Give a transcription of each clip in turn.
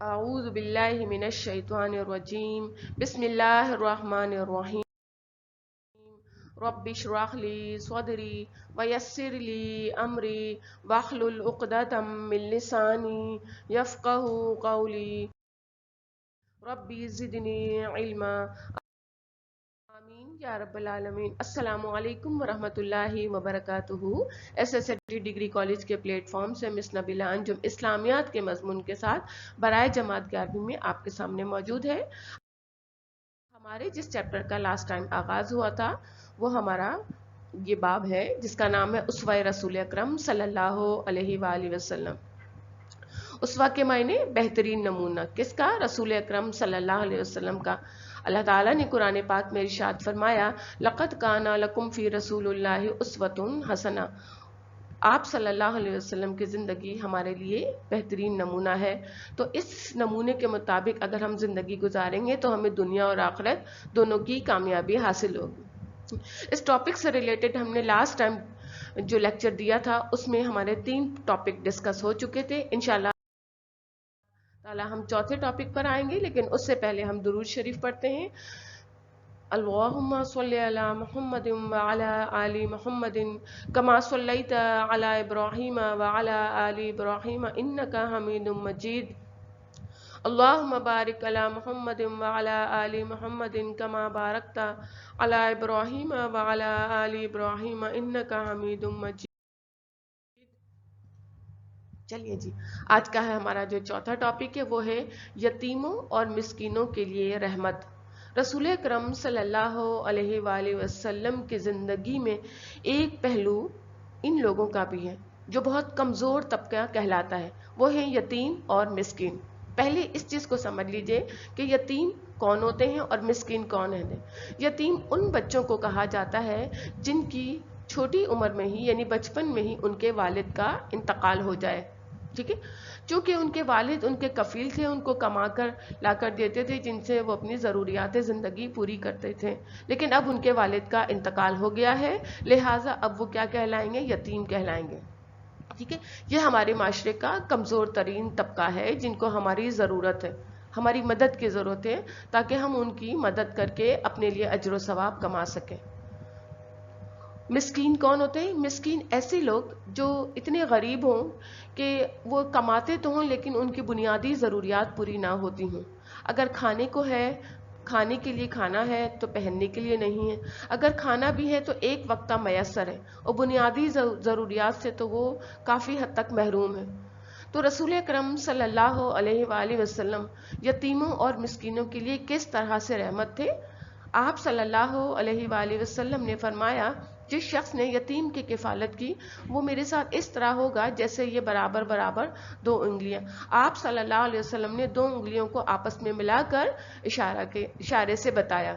اعوذ باللہ من الشیطان الرجیم بسم اللہ الرحمن الرحیم رب اشرح لی صدری ویسر لی امری واحلل عقدۃ من لسانی یفقہوا قولی ربی زدنی علما آمین یا رب العالمین۔ السلام علیکم ورحمۃ اللہ وبرکاتہ۔ S S L degree college کے پلیٹ فارم سے مس نبیلہ انجم اسلامیات کے مضمون کے ساتھ برائے جماعت 11ویں میں آپ کے سامنے موجود ہے۔ ہمارے جس چیپٹر کا لاسٹ ٹائم آغاز ہوا تھا وہ ہمارا یہ باب ہے جس کا نام ہے اسوہ رسول اکرم صلی اللہ علیہ وآلہ وسلم۔ اسوہ کے معنی بہترین نمونہ، کس کا؟ رسول اکرم صلی اللہ علیہ وسلم کا۔ اللہ تعالیٰ نے قرآن پاک میں ارشاد فرمایا لقد کان لکم فی رسول اللہ اسوۃ حسنہ، آپ صلی اللہ علیہ وسلم کی زندگی ہمارے لیے بہترین نمونہ ہے۔ تو اس نمونے کے مطابق اگر ہم زندگی گزاریں گے تو ہمیں دنیا اور آخرت دونوں کی کامیابی حاصل ہوگی۔ اس ٹاپک سے ریلیٹڈ ہم نے لاسٹ ٹائم جو لیکچر دیا تھا اس میں ہمارے 3 ٹاپک ڈسکس ہو چکے تھے۔ انشاءاللہ تعالیٰ ہم چوتھے ٹاپک پر آئیں گے، لیکن اس سے پہلے ہم درود شریف پڑھتے ہیں۔ اللہم صلی علی محمد وعلی آل محمد کما صلیت علی ابراہیم وعلی آل ابراہیم انک حمید مجید۔ اللہم بارک علی محمد وعلی آل محمد کما بارکت علی ابراہیم وعلی آل ابراہیم انک حمید مجید۔ چلیے جی، آج کا ہے ہمارا جو چوتھا ٹاپک ہے وہ ہے یتیموں اور مسکینوں کے لیے رحمت۔ رسول اکرم صلی اللہ علیہ وآلہ وسلم کی زندگی میں ایک پہلو ان لوگوں کا بھی ہے جو بہت کمزور طبقہ کہلاتا ہے، وہ ہے یتیم اور مسکین۔ پہلے اس چیز کو سمجھ لیجئے کہ یتیم کون ہوتے ہیں اور مسکین کون ہیں۔ یتیم ان بچوں کو کہا جاتا ہے جن کی چھوٹی عمر میں ہی یعنی بچپن میں ہی ان کے والد کا انتقال ہو جائے، ٹھیک ہے، چونکہ ان کے والد ان کے کفیل تھے، ان کو کما کر لا کر دیتے تھے جن سے وہ اپنی ضروریات زندگی پوری کرتے تھے، لیکن اب ان کے والد کا انتقال ہو گیا ہے، لہٰذا اب وہ کیا کہلائیں گے؟ یتیم کہلائیں گے، ٹھیک ہے۔ یہ ہمارے معاشرے کا کمزور ترین طبقہ ہے جن کو ہماری ضرورت ہے، ہماری مدد کی ضرورت ہے تاکہ ہم ان کی مدد کر کے اپنے لیے اجر و ثواب کما سکیں۔ مسکین کون ہوتے ہیں؟ مسکین ایسے لوگ جو اتنے غریب ہوں کہ وہ کماتے تو ہوں لیکن ان کی بنیادی ضروریات پوری نہ ہوتی ہوں۔ اگر کھانے کو ہے، کھانے کے لیے کھانا ہے تو پہننے کے لیے نہیں ہے، اگر کھانا بھی ہے تو ایک وقتہ میسر ہے اور بنیادی ضروریات سے تو وہ کافی حد تک محروم ہے۔ تو رسول اکرم صلی اللہ علیہ وآلہ وسلم یتیموں اور مسکینوں کے لیے کس طرح سے رحمت تھے؟ آپ صلی اللہ علیہ وآلہ وسلم نے فرمایا جس شخص نے یتیم کی کفالت کی وہ میرے ساتھ اس طرح ہوگا جیسے یہ برابر برابر 2 انگلیاں۔ آپ صلی اللہ علیہ وسلم نے 2 انگلیوں کو آپس میں ملا کر اشارے سے بتایا،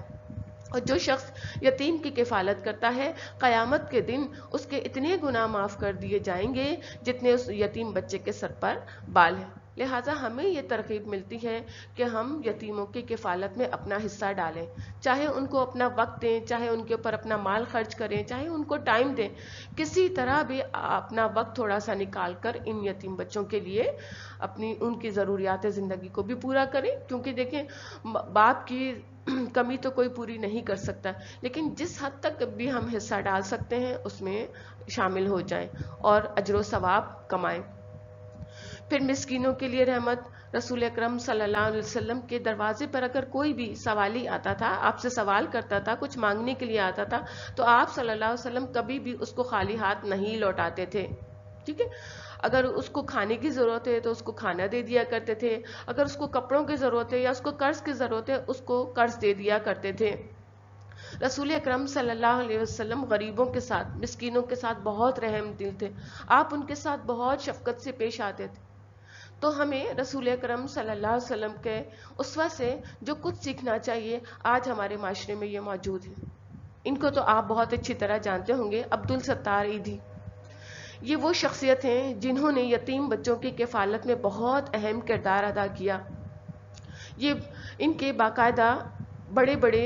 اور جو شخص یتیم کی کفالت کرتا ہے قیامت کے دن اس کے اتنے گناہ معاف کر دیے جائیں گے جتنے اس یتیم بچے کے سر پر بال ہیں۔ لہٰذا ہمیں یہ ترغیب ملتی ہے کہ ہم یتیموں کی کفالت میں اپنا حصہ ڈالیں، چاہے ان کو اپنا وقت دیں، چاہے ان کے اوپر اپنا مال خرچ کریں، چاہے ان کو ٹائم دیں، کسی طرح بھی اپنا وقت تھوڑا سا نکال کر ان یتیم بچوں کے لیے اپنی ان کی ضروریات زندگی کو بھی پورا کریں، کیونکہ دیکھیں باپ کی کمی تو کوئی پوری نہیں کر سکتا، لیکن جس حد تک بھی ہم حصہ ڈال سکتے ہیں اس میں شامل ہو جائیں اور اجر و ثواب کمائیں۔ پھر مسکینوں کے لیے رحمت، رسول اکرم صلی اللہ علیہ وسلم کے دروازے پر اگر کوئی بھی سوالی آتا تھا، آپ سے سوال کرتا تھا، کچھ مانگنے کے لیے آتا تھا، تو آپ صلی اللہ علیہ وسلم کبھی بھی اس کو خالی ہاتھ نہیں لوٹاتے تھے، ٹھیک ہے۔ اگر اس کو کھانے کی ضرورت ہے تو اس کو کھانا دے دیا کرتے تھے، اگر اس کو کپڑوں کی ضرورت ہے یا اس کو قرض کی ضرورت ہے اس کو قرض دے دیا کرتے تھے۔ رسول اکرم صلی اللہ علیہ وسلم غریبوں کے ساتھ، مسکینوں کے ساتھ بہت رحم دل تھے، آپ ان کے ساتھ بہت شفقت سے پیش آتے تھے۔ تو ہمیں رسول اکرم صلی اللہ علیہ وسلم کے اسوہ سے جو کچھ سیکھنا چاہیے آج ہمارے معاشرے میں یہ موجود ہے۔ ان کو تو آپ بہت اچھی طرح جانتے ہوں گے، عبدالستار ایدھی، یہ وہ شخصیت ہیں جنہوں نے یتیم بچوں کی کفالت میں بہت اہم کردار ادا کیا۔ یہ ان کے باقاعدہ بڑے بڑے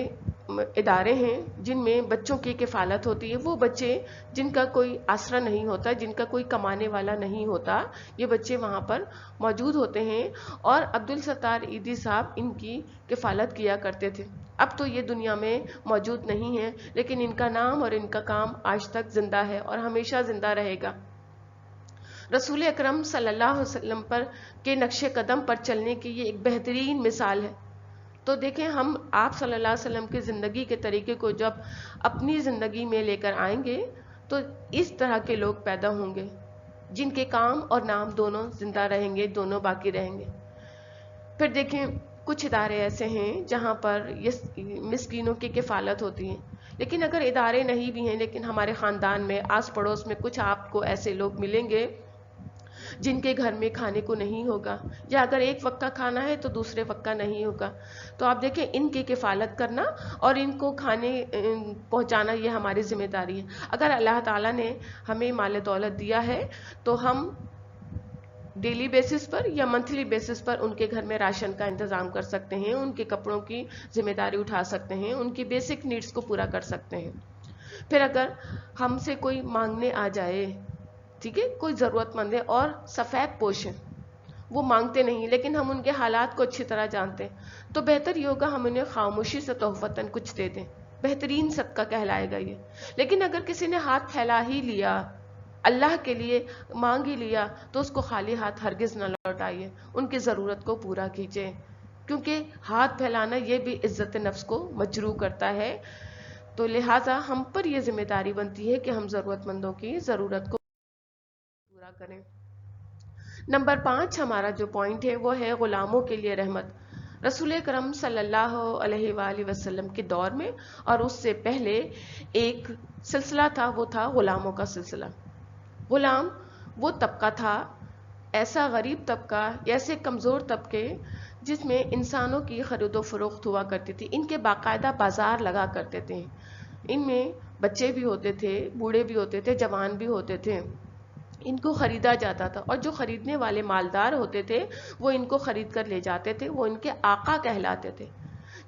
ادارے ہیں جن میں بچوں کی کفالت ہوتی ہے، وہ بچے جن کا کوئی آسرا نہیں ہوتا، جن کا کوئی کمانے والا نہیں ہوتا، یہ بچے وہاں پر موجود ہوتے ہیں، اور عبدالستار عیدی صاحب ان کی کفالت کیا کرتے تھے۔ اب تو یہ دنیا میں موجود نہیں ہے، لیکن ان کا نام اور ان کا کام آج تک زندہ ہے اور ہمیشہ زندہ رہے گا۔ رسول اکرم صلی اللہ علیہ وسلم پر کے نقش قدم پر چلنے کی یہ ایک بہترین مثال ہے۔ تو دیکھیں، ہم آپ صلی اللہ علیہ وسلم کی زندگی کے طریقے کو جب اپنی زندگی میں لے کر آئیں گے تو اس طرح کے لوگ پیدا ہوں گے جن کے کام اور نام دونوں زندہ رہیں گے، دونوں باقی رہیں گے۔ پھر دیکھیں، کچھ ادارے ایسے ہیں جہاں پر یہ مسکینوں کی کفالت ہوتی ہے، لیکن اگر ادارے نہیں بھی ہیں، لیکن ہمارے خاندان میں آس پڑوس میں کچھ آپ کو ایسے لوگ ملیں گے جن کے گھر میں کھانے کو نہیں ہوگا، یا اگر ایک وقت کا کھانا ہے تو دوسرے وقت کا نہیں ہوگا، تو آپ دیکھیں ان کی کفالت کرنا اور ان کو کھانے پہنچانا یہ ہماری ذمہ داری ہے۔ اگر اللہ تعالیٰ نے ہمیں مال دولت دیا ہے تو ہم ڈیلی بیسس پر یا منتھلی بیسس پر ان کے گھر میں راشن کا انتظام کر سکتے ہیں، ان کے کپڑوں کی ذمہ داری اٹھا سکتے ہیں، ان کی بیسک نیڈز کو پورا کر سکتے ہیں۔ پھر اگر ہم سے کوئی مانگنے آ جائے، ٹھیک ہے، کوئی ضرورت مند ہے اور سفید پوش ہے، وہ مانگتے نہیں لیکن ہم ان کے حالات کو اچھی طرح جانتے ہیں، تو بہتر یہ ہوگا ہم انہیں خاموشی سے تحفتاً کچھ دے دیں، بہترین صدقہ کہلائے گا یہ۔ لیکن اگر کسی نے ہاتھ پھیلا ہی لیا، اللہ کے لیے مانگ ہی لیا، تو اس کو خالی ہاتھ ہرگز نہ لوٹائیے، ان کی ضرورت کو پورا کیجیے، کیونکہ ہاتھ پھیلانا یہ بھی عزت نفس کو مجروح کرتا ہے۔ تو لہٰذا ہم پر یہ ذمہ داری بنتی ہے کہ ہم ضرورت مندوں کی ضرورت کو پورا کریں۔ نمبر 5 ہمارا جو پوائنٹ ہے وہ ہے غلاموں کے لیے رحمت۔ رسول کرم صلی اللہ علیہ وآلہ وسلم کے دور میں اور اس سے پہلے ایک سلسلہ تھا، وہ تھا غلاموں کا سلسلہ۔ غلام وہ طبقہ تھا، ایسا غریب طبقہ، ایسے کمزور طبقے جس میں انسانوں کی خرید و فروخت ہوا کرتی تھی، ان کے باقاعدہ بازار لگا کرتے تھے، ان میں بچے بھی ہوتے تھے، بوڑھے بھی ہوتے تھے، جوان بھی ہوتے تھے، ان کو خریدا جاتا تھا، اور جو خریدنے والے مالدار ہوتے تھے وہ ان کو خرید کر لے جاتے تھے، وہ ان کے آقا کہلاتے تھے۔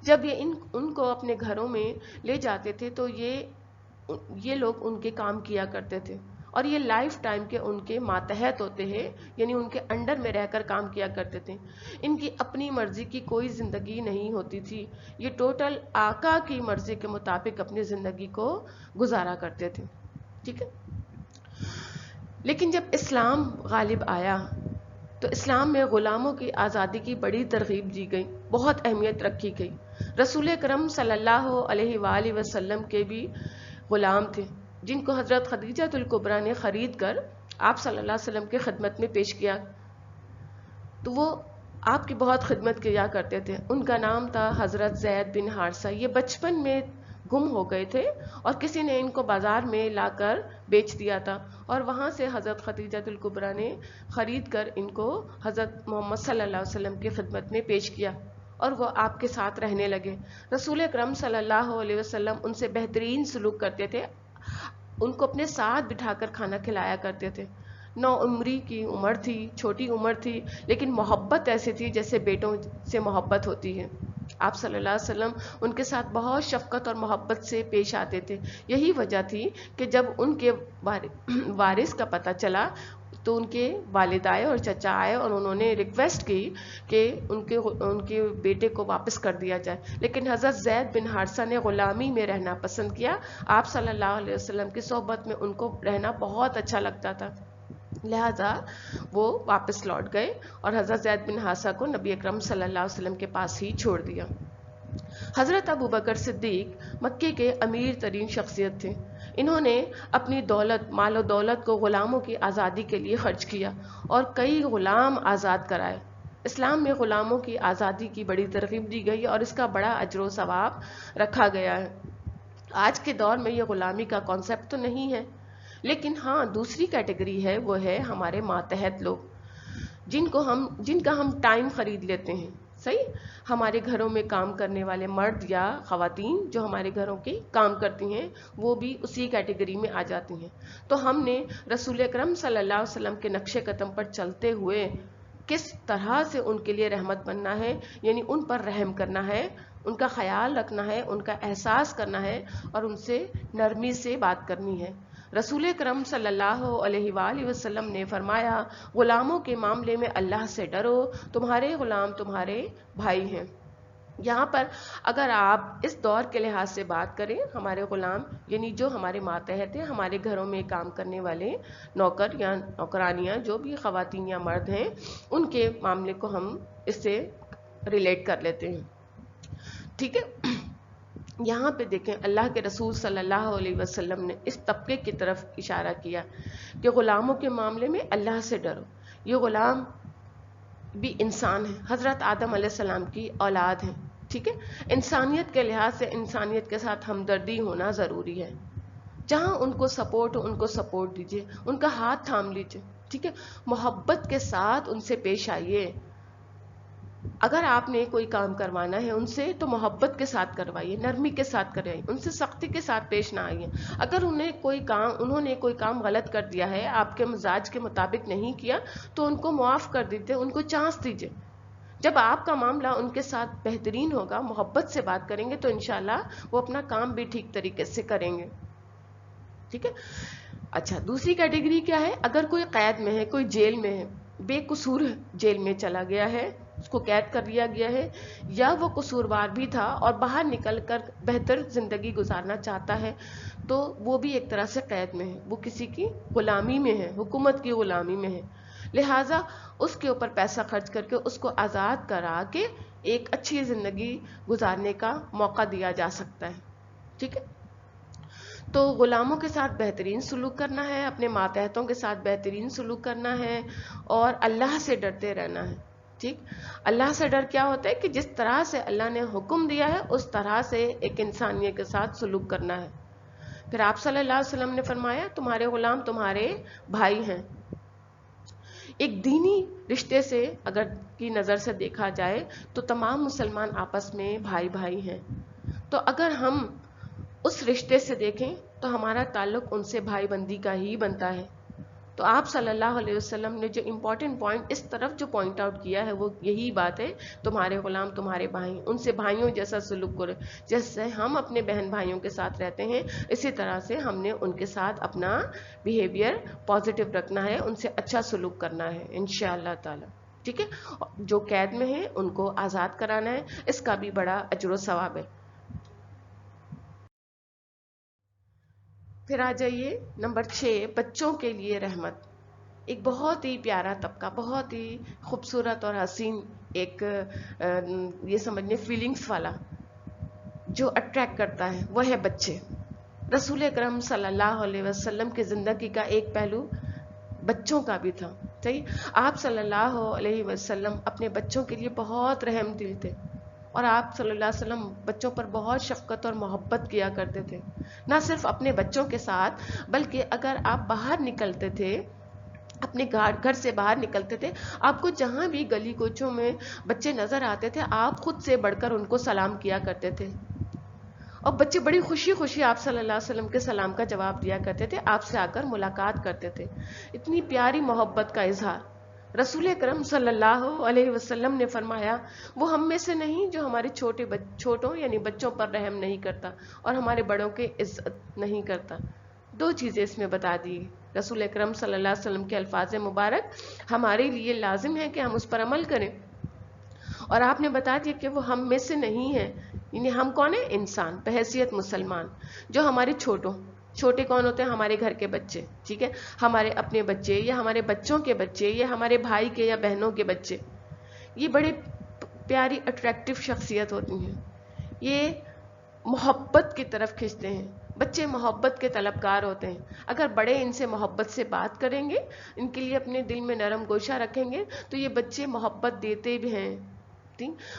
جب یہ ان کو اپنے گھروں میں لے جاتے تھے تو یہ لوگ ان کے کام کیا کرتے تھے، اور یہ لائف ٹائم کے ان کے ماتحت ہوتے ہیں، یعنی ان کے انڈر میں رہ کر کام کیا کرتے تھے۔ ان کی اپنی مرضی کی کوئی زندگی نہیں ہوتی تھی، یہ ٹوٹل آقا کی مرضی کے مطابق اپنی زندگی کو گزارا کرتے تھے، ٹھیک ہے۔ لیکن جب اسلام غالب آیا تو اسلام میں غلاموں کی آزادی کی بڑی ترغیب دی گئی، بہت اہمیت رکھی گئی۔ رسول کرم صلی اللہ علیہ وآلہ وسلم کے بھی غلام تھے جن کو حضرت خدیجہ الکبریٰ نے خرید کر آپ صلی اللہ علیہ وسلم کی خدمت میں پیش کیا، تو وہ آپ کی بہت خدمت کیا کرتے تھے۔ ان کا نام تھا حضرت زید بن حارثہ۔ یہ بچپن میں گم ہو گئے تھے اور کسی نے ان کو بازار میں لا کر بیچ دیا تھا، اور وہاں سے حضرت خدیجہ الکبریٰ نے خرید کر ان کو حضرت محمد صلی اللہ علیہ وسلم کی خدمت میں پیش کیا، اور وہ آپ کے ساتھ رہنے لگے۔ رسول اکرم صلی اللہ علیہ وسلم ان سے بہترین سلوک کرتے تھے، ان کو اپنے ساتھ بٹھا کر کھانا کھلایا کرتے تھے۔ 9 عمری کی عمر تھی، چھوٹی عمر تھی، لیکن محبت ایسی تھی جیسے بیٹوں سے محبت ہوتی ہے۔ آپ صلی اللہ علیہ وسلم ان کے ساتھ بہت شفقت اور محبت سے پیش آتے تھے۔ یہی وجہ تھی کہ جب ان کے وارث کا پتہ چلا تو ان کے والد آئے اور چچا آئے اور انہوں نے ریکویسٹ کی کہ ان کے بیٹے کو واپس کر دیا جائے، لیکن حضرت زید بن حارثہ نے غلامی میں رہنا پسند کیا۔ آپ صلی اللہ علیہ وسلم کی صحبت میں ان کو رہنا بہت اچھا لگتا تھا، لہذا وہ واپس لوٹ گئے اور حضرت زید بن حارثہ کو نبی اکرم صلی اللہ علیہ وسلم کے پاس ہی چھوڑ دیا۔ حضرت ابوبکر صدیق مکے کے امیر ترین شخصیت تھے۔ انہوں نے اپنی دولت، مال و دولت کو غلاموں کی آزادی کے لیے خرچ کیا اور کئی غلام آزاد کرائے۔ اسلام میں غلاموں کی آزادی کی بڑی ترغیب دی گئی اور اس کا بڑا اجر و ثواب رکھا گیا ہے۔ آج کے دور میں یہ غلامی کا کانسیپٹ تو نہیں ہے، لیکن ہاں دوسری کیٹیگری ہے، وہ ہے ہمارے ماتحت لوگ جن کا ہم ٹائم خرید لیتے ہیں، صحیح، ہمارے گھروں میں کام کرنے والے مرد یا خواتین جو ہمارے گھروں کے کام کرتی ہیں وہ بھی اسی کیٹیگری میں آ جاتی ہیں۔ تو ہم نے رسول اکرم صلی اللہ علیہ وسلم کے نقش قدم پر چلتے ہوئے کس طرح سے ان کے لیے رحمت بننا ہے، یعنی ان پر رحم کرنا ہے، ان کا خیال رکھنا ہے، ان کا احساس کرنا ہے اور ان سے نرمی سے بات کرنی ہے۔ رسول کرم صلی اللہ علیہ وآلہ وسلم نے فرمایا، غلاموں کے معاملے میں اللہ سے ڈرو، تمہارے غلام تمہارے بھائی ہیں۔ یہاں پر اگر آپ اس دور کے لحاظ سے بات کریں، ہمارے غلام یعنی جو ہمارے ماتحت ہیں، ہمارے گھروں میں کام کرنے والے نوکر یا نوکرانیاں، جو بھی خواتین یا مرد ہیں، ان کے معاملے کو ہم اس سے ریلیٹ کر لیتے ہیں، ٹھیک ہے۔ یہاں پہ دیکھیں اللہ کے رسول صلی اللہ علیہ وسلم نے اس طبقے کی طرف اشارہ کیا کہ غلاموں کے معاملے میں اللہ سے ڈرو۔ یہ غلام بھی انسان ہے، حضرت آدم علیہ السلام کی اولاد ہیں، ٹھیک ہے۔ انسانیت کے لحاظ سے انسانیت کے ساتھ ہمدردی ہونا ضروری ہے۔ جہاں ان کو سپورٹ ہو ان کو سپورٹ دیجیے، ان کا ہاتھ تھام لیجیے، ٹھیک ہے۔ محبت کے ساتھ ان سے پیش آئیے۔ اگر آپ نے کوئی کام کروانا ہے ان سے تو محبت کے ساتھ کروائیے، نرمی کے ساتھ کروائیے، ان سے سختی کے ساتھ پیش نہ آئیے۔ اگر انہوں نے کوئی کام غلط کر دیا ہے، آپ کے مزاج کے مطابق نہیں کیا، تو ان کو معاف کر دیجیے، ان کو چانس دیجیے۔ جب آپ کا معاملہ ان کے ساتھ بہترین ہوگا، محبت سے بات کریں گے، تو انشاءاللہ وہ اپنا کام بھی ٹھیک طریقے سے کریں گے، ٹھیک ہے۔ اچھا، دوسری کیٹیگری کیا ہے؟ اگر کوئی قید میں ہے، کوئی جیل میں ہے، بے قصور جیل میں چلا گیا ہے، اس کو قید کر لیا گیا ہے، یا وہ قصوروار بھی تھا اور باہر نکل کر بہتر زندگی گزارنا چاہتا ہے، تو وہ بھی ایک طرح سے قید میں ہے، وہ کسی کی غلامی میں ہے، حکومت کی غلامی میں ہے۔ لہٰذا اس کے اوپر پیسہ خرچ کر کے اس کو آزاد کرا کے ایک اچھی زندگی گزارنے کا موقع دیا جا سکتا ہے، ٹھیک ہے۔ تو غلاموں کے ساتھ بہترین سلوک کرنا ہے، اپنے ماتحتوں کے ساتھ بہترین سلوک کرنا ہے، اور اللہ سے ڈرتے رہنا ہے، ٹھیک۔ اللہ سے ڈر کیا ہوتا ہے کہ جس طرح سے اللہ نے حکم دیا ہے اس طرح سے ایک انسانیت کے ساتھ سلوک کرنا ہے۔ پھر آپ صلی اللہ علیہ وسلم نے فرمایا، تمہارے غلام تمہارے بھائی ہیں۔ ایک دینی رشتے سے اگر کی نظر سے دیکھا جائے تو تمام مسلمان آپس میں بھائی بھائی ہیں، تو اگر ہم اس رشتے سے دیکھیں تو ہمارا تعلق ان سے بھائی بندی کا ہی بنتا ہے۔ تو آپ صلی اللہ علیہ وسلم نے جو امپورٹنٹ پوائنٹ اس طرف جو پوائنٹ آؤٹ کیا ہے وہ یہی بات ہے، تمہارے غلام تمہارے بھائی، ان سے بھائیوں جیسا سلوک کرو۔ جیسے ہم اپنے بہن بھائیوں کے ساتھ رہتے ہیں، اسی طرح سے ہم نے ان کے ساتھ اپنا بیہیویئر پازیٹیو رکھنا ہے، ان سے اچھا سلوک کرنا ہے انشاءاللہ تعالی، ٹھیک ہے۔ جو قید میں ہیں ان کو آزاد کرانا ہے، اس کا بھی بڑا اجر و ثواب ہے۔ پھر آ جائیے نمبر 6، بچوں کے لیے رحمت۔ ایک بہت ہی پیارا طبقہ، بہت ہی خوبصورت اور حسین ایک یہ سمجھنے فیلنگز والا جو اٹریکٹ کرتا ہے، وہ ہے بچے۔ رسول اکرم صلی اللہ علیہ وسلم کی زندگی کا ایک پہلو بچوں کا بھی تھا، صحیح۔ آپ صلی اللہ علیہ وسلم اپنے بچوں کے لیے بہت رحم دل تھے، اور آپ صلی اللہ علیہ وسلم بچوں پر بہت شفقت اور محبت کیا کرتے تھے، نہ صرف اپنے بچوں کے ساتھ بلکہ اگر آپ باہر نکلتے تھے، اپنے گھر سے باہر نکلتے تھے، آپ کو جہاں بھی گلی کوچوں میں بچے نظر آتے تھے، آپ خود سے بڑھ کر ان کو سلام کیا کرتے تھے، اور بچے بڑی خوشی خوشی آپ صلی اللہ علیہ وسلم کے سلام کا جواب دیا کرتے تھے، آپ سے آ کر ملاقات کرتے تھے۔ اتنی پیاری محبت کا اظہار رسول اکرم صلی اللہ علیہ وسلم نے فرمایا، وہ ہم میں سے نہیں جو ہمارے چھوٹوں یعنی بچوں پر رحم نہیں کرتا اور ہمارے بڑوں کی عزت نہیں کرتا۔ دو چیزیں اس میں بتا دی رسول اکرم صلی اللہ علیہ وسلم کے الفاظ مبارک، ہمارے لیے لازم ہے کہ ہم اس پر عمل کریں، اور آپ نے بتا دیا کہ وہ ہم میں سے نہیں ہے، یعنی ہم کون ہیں؟ انسان بحیثیت مسلمان، جو ہمارے چھوٹے کون ہوتے ہیں؟ ہمارے گھر کے بچے، ٹھیک ہے، ہمارے اپنے بچے یا ہمارے بچوں کے بچے یا ہمارے بھائی کے یا بہنوں کے بچے، یہ بڑے پیاری اٹریکٹیو شخصیت ہوتی ہیں، یہ محبت کی طرف کھنچتے ہیں۔ بچے محبت کے طلبگار ہوتے ہیں، اگر بڑے ان سے محبت سے بات کریں گے، ان کے لیے اپنے دل میں نرم گوشہ رکھیں گے، تو یہ بچے محبت دیتے بھی ہیں۔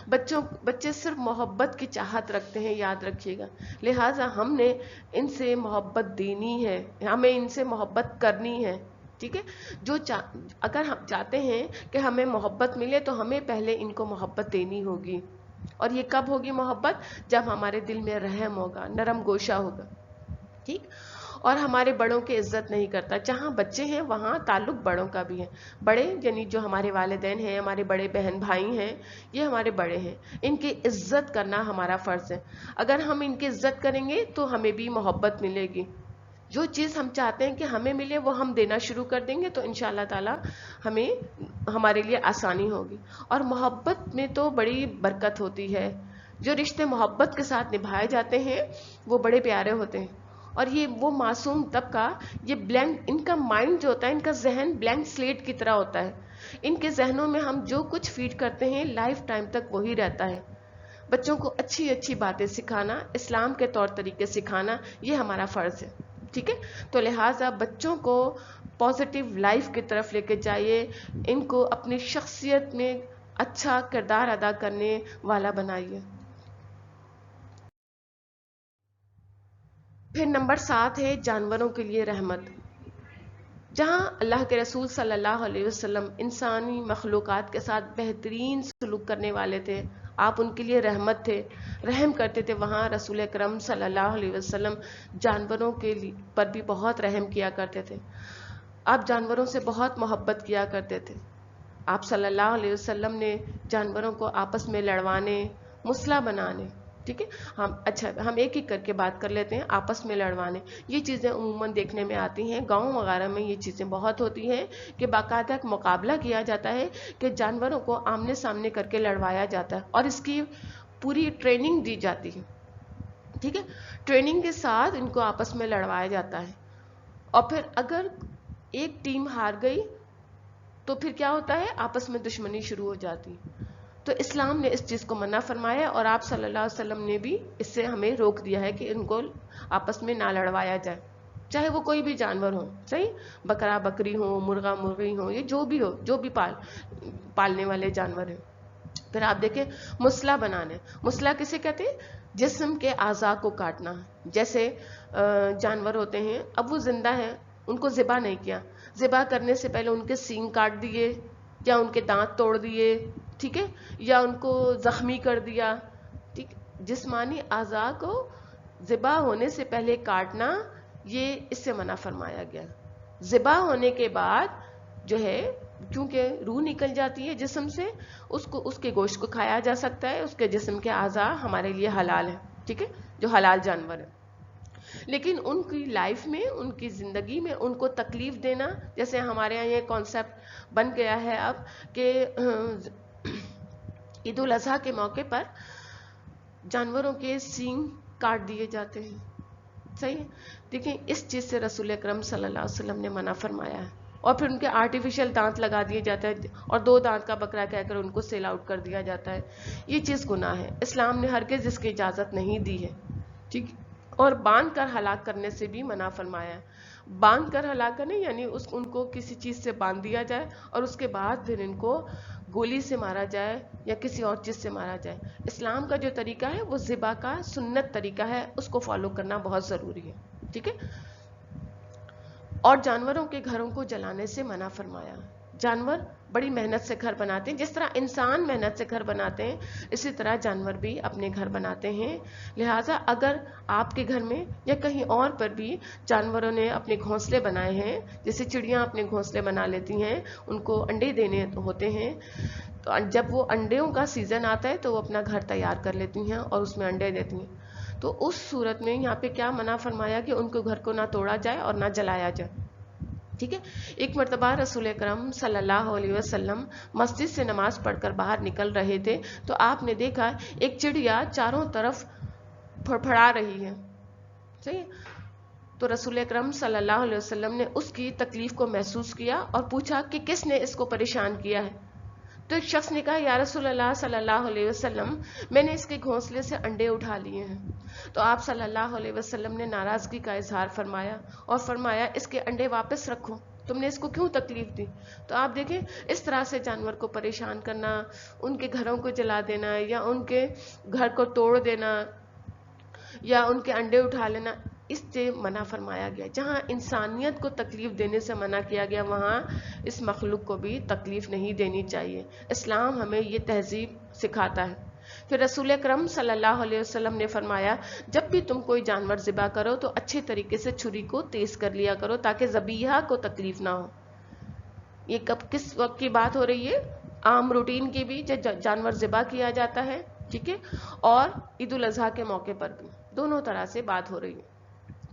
بچے صرف محبت کی چاہت رکھتے ہیں، یاد رکھیے گا، لہٰذا ہم نے ان سے محبت دینی ہے، ہمیں ان سے محبت کرنی ہے، ٹھیک ہے۔ اگر ہم چاہتے ہیں کہ ہمیں محبت ملے تو ہمیں پہلے ان کو محبت دینی ہوگی، اور یہ کب ہوگی محبت؟ جب ہمارے دل میں رحم ہوگا، نرم گوشہ ہوگا، ٹھیک۔ اور ہمارے بڑوں کی عزت نہیں کرتا. جہاں بچے ہیں وہاں تعلق بڑوں کا بھی ہے. بڑے یعنی جو ہمارے والدین ہیں, ہمارے بڑے بہن بھائی ہیں, یہ ہمارے بڑے ہیں, ان کی عزت کرنا ہمارا فرض ہے. اگر ہم ان کی عزت کریں گے تو ہمیں بھی محبت ملے گی. جو چیز ہم چاہتے ہیں کہ ہمیں ملے وہ ہم دینا شروع کر دیں گے تو انشاءاللہ تعالی ہمیں ہمارے لیے آسانی ہوگی. اور محبت میں تو بڑی برکت ہوتی ہے. جو رشتے محبت کے ساتھ نبھائے جاتے ہیں وہ بڑے پیارے ہوتے ہیں. اور یہ وہ معصوم طبقہ, یہ بلینک, ان کا مائنڈ جو ہوتا ہے, ان کا ذہن بلینک سلیٹ کی طرح ہوتا ہے. ان کے ذہنوں میں ہم جو کچھ فیڈ کرتے ہیں لائف ٹائم تک وہی رہتا ہے. بچوں کو اچھی اچھی باتیں سکھانا, اسلام کے طور طریقے سکھانا, یہ ہمارا فرض ہے. ٹھیک ہے, تو لہٰذا بچوں کو پازیٹیو لائف کی طرف لے کے جائیے, ان کو اپنی شخصیت میں اچھا کردار ادا کرنے والا بنائیے. پھر نمبر 7 ہے جانوروں کے لیے رحمت. جہاں اللہ کے رسول صلی اللہ علیہ وسلم انسانی مخلوقات کے ساتھ بہترین سلوک کرنے والے تھے, آپ ان کے لیے رحمت تھے, رحم کرتے تھے, وہاں رسول اکرم صلی اللہ علیہ وسلم جانوروں کے پر بھی بہت رحم کیا کرتے تھے. آپ جانوروں سے بہت محبت کیا کرتے تھے. آپ صلی اللہ علیہ وسلم نے جانوروں کو آپس میں لڑوانے, مسئلہ بنانے, ٹھیک ہے, ہم ایک ایک کر کے بات کر لیتے ہیں. آپس میں لڑوانے, یہ چیزیں عموماً دیکھنے میں آتی ہیں, گاؤں وغیرہ میں یہ چیزیں بہت ہوتی ہیں کہ باقاعدہ ایک مقابلہ کیا جاتا ہے کہ جانوروں کو آمنے سامنے کر کے لڑوایا جاتا ہے, اور اس کی پوری ٹریننگ دی جاتی ہے. ٹھیک ہے, ٹریننگ کے ساتھ ان کو آپس میں لڑوایا جاتا ہے. اور پھر اگر ایک ٹیم ہار گئی تو پھر کیا ہوتا ہے, آپس میں دشمنی شروع ہو جاتی. تو اسلام نے اس چیز کو منع فرمایا, اور آپ صلی اللہ علیہ وسلم نے بھی اس سے ہمیں روک دیا ہے کہ ان کو آپس میں نہ لڑوایا جائے, چاہے وہ کوئی بھی جانور ہو. صحیح, بکرا بکری ہو, مرغا مرغی ہو, یہ جو بھی ہو, جو بھی پالنے والے جانور ہیں. پھر آپ دیکھیں مسئلہ بنانے. مسئلہ کسے کہتے ہیں؟ جسم کے اعضاء کو کاٹنا. جیسے جانور ہوتے ہیں, اب وہ زندہ ہیں, ان کو ذبح نہیں کیا, ذبح کرنے سے پہلے ان کے سینگ کاٹ دیے, یا ان کے دانت توڑ دیے, ٹھیک ہے, یا ان کو زخمی کر دیا. ٹھیک, جسمانی اعضاء کو ذبح ہونے سے پہلے کاٹنا, یہ اس سے منع فرمایا گیا. ذبح ہونے کے بعد جو ہے, کیونکہ روح نکل جاتی ہے جسم سے, اس کے گوشت کو کھایا جا سکتا ہے, اس کے جسم کے اعضاء ہمارے لیے حلال ہیں. ٹھیک ہے, جو حلال جانور ہیں. لیکن ان کی لائف میں, ان کی زندگی میں ان کو تکلیف دینا, جیسے ہمارے یہاں یہ کانسیپٹ بن گیا ہے اب کہ عید الاضحیٰ کے موقع پر جانوروں کے سینگ کاٹ دیے جاتے ہیں. صحیح, دیکھیں اس چیز سے رسول اکرم صلی اللہ علیہ وسلم نے منع فرمایا ہے. اور پھر ان کے آرٹیفیشل دانت لگا دیے جاتے ہیں, اور 2 دانت کا بکرا کہہ کر ان کو سیل آؤٹ کر دیا جاتا ہے. یہ چیز گناہ ہے, اسلام نے ہرگز اس کی اجازت نہیں دی ہے. ٹھیک, اور باندھ کر ہلاک کرنے سے بھی منع فرمایا ہے. باندھ کر ہلاک کرنے یعنی ان کو کسی چیز سے باندھ دیا جائے, اور اس کے بعد پھر ان کو گولی سے مارا جائے یا کسی اور چیز سے مارا جائے. اسلام کا جو طریقہ ہے وہ ذبح کا سنت طریقہ ہے, اس کو فالو کرنا بہت ضروری ہے. ٹھیک ہے, اور جانوروں کے گھروں کو جلانے سے منع فرمایا. جانور بڑی محنت سے گھر بناتے ہیں, جس طرح انسان محنت سے گھر بناتے ہیں اسی طرح جانور بھی اپنے گھر بناتے ہیں. لہٰذا اگر آپ کے گھر میں یا کہیں اور پر بھی جانوروں نے اپنے گھونسلے بنائے ہیں, جیسے چڑیاں اپنے گھونسلے بنا لیتی ہیں, ان کو انڈے دینے ہوتے ہیں, تو جب وہ انڈوں کا سیزن آتا ہے تو وہ اپنا گھر تیار کر لیتی ہیں اور اس میں انڈے دیتی ہیں. تو اس صورت میں یہاں پہ کیا منع فرمایا کہ ان کو گھر کو نہ توڑا جائے اور نہ جلایا جائے. ٹھیک ہے, ایک مرتبہ رسول اکرم صلی اللہ علیہ وسلم مسجد سے نماز پڑھ کر باہر نکل رہے تھے, تو آپ نے دیکھا ایک چڑیا چاروں طرف پھڑپھڑا رہی ہے. صحیح, تو رسول اکرم صلی اللہ علیہ وسلم نے اس کی تکلیف کو محسوس کیا اور پوچھا کہ کس نے اس کو پریشان کیا ہے. تو ایک شخص نے کہا, یا رسول اللہ صلی اللہ علیہ وسلم, میں نے اس کے گھونسلے سے انڈے اٹھا لیے ہیں. تو آپ صلی اللہ علیہ وسلم نے ناراضگی کا اظہار فرمایا اور فرمایا, اس کے انڈے واپس رکھو, تم نے اس کو کیوں تکلیف دی. تو آپ دیکھیں اس طرح سے جانور کو پریشان کرنا, ان کے گھروں کو جلا دینا, یا ان کے گھر کو توڑ دینا, یا ان کے انڈے اٹھا لینا, اس سے منع فرمایا گیا. جہاں انسانیت کو تکلیف دینے سے منع کیا گیا, وہاں اس مخلوق کو بھی تکلیف نہیں دینی چاہیے. اسلام ہمیں یہ تہذیب سکھاتا ہے. پھر رسول اکرم صلی اللہ علیہ وسلم نے فرمایا جب بھی تم کوئی جانور ذبح کرو تو اچھے طریقے سے چھری کو تیز کر لیا کرو تاکہ ذبیحہ کو تکلیف نہ ہو. یہ کب کس وقت کی بات ہو رہی ہے؟ عام روٹین کی بھی جب جانور ذبح کیا جاتا ہے، ٹھیک ہے، اور عید الاضحیٰ کے موقع پر بھی، دونوں طرح سے بات ہو رہی ہے.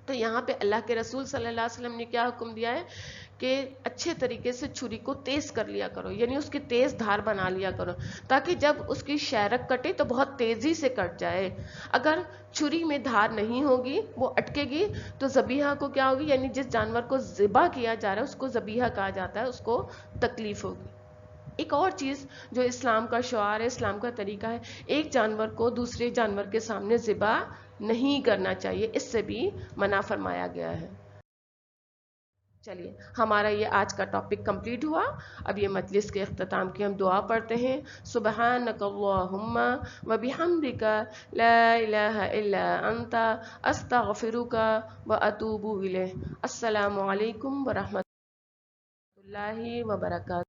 تو یہاں پہ اللہ کے رسول صلی اللہ علیہ وسلم نے کیا حکم دیا ہے کہ اچھے طریقے سے چھری کو تیز کر لیا کرو، یعنی اس کی تیز دھار بنا لیا کرو تاکہ جب اس کی شہرک کٹے تو بہت تیزی سے کٹ جائے. اگر چھری میں دھار نہیں ہوگی، وہ اٹکے گی، تو ذبیحہ کو کیا ہوگی، یعنی جس جانور کو ذبح کیا جا رہا ہے اس کو ذبیحہ کہا جاتا ہے، اس کو تکلیف ہوگی. ایک اور چیز جو اسلام کا شعار ہے، اسلام کا طریقہ ہے، ایک جانور کو دوسرے جانور کے سامنے ذبح نہیں کرنا چاہیے، اس سے بھی منع فرمایا گیا ہے. چلیے ہمارا یہ آج کا ٹاپک کمپلیٹ ہوا. اب یہ مجلس کے اختتام کی ہم دعا پڑھتے ہیں. سبحانک اللہم وبحمدک لا الہ الا انت استغفرک واتوب الیہ. السلام علیکم ورحمۃ اللہ وبرکاتہ.